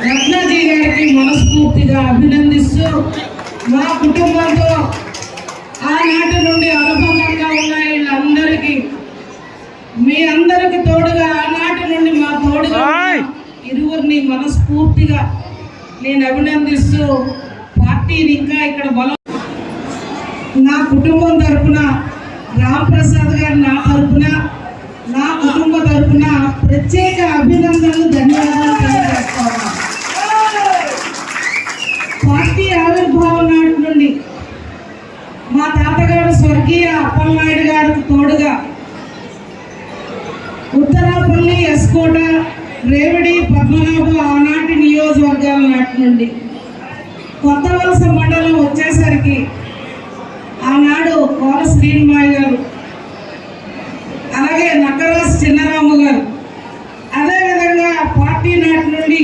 రత్నాజీ గారికి మనస్ఫూర్తిగా అభినందిస్తూ మా కుటుంబంతో ఆనాటి నుండి అనుబంధంగా ఉన్న వీళ్ళందరికీ మీ అందరికి తోడుగా ఆనాటి నుండి మా తోడుగా ఇరువురిని మనస్ఫూర్తిగా నేను అభినందిస్తూ పార్టీని ఇంకా ఇక్కడ బలం నా కుటుంబం తరఫున రాంప్రసాద్ గారు నా తరఫున నా కుటుంబ తరఫున ప్రత్యేక అభినందనలు ధన్యవాదాలు తెలియజేస్తున్నాను. పార్టీ ఆవిర్భావం నాటి నుండి మా తాతగారు స్వర్గీయ అప్పలనాయుడు గారికి తోడుగా ఉత్తరాపల్లి, ఎస్కోట, రేవడి, పద్మనాభ ఆనాటి నియోజకవర్గాల నాటి నుండి కొత్త వలస మండలం వచ్చేసరికి ఆనాడు కోన శ్రీనివాస్ గారు, అలాగే నక్కరాజు చిన్నరాము గారు, అదేవిధంగా పార్టీ నాటి నుండి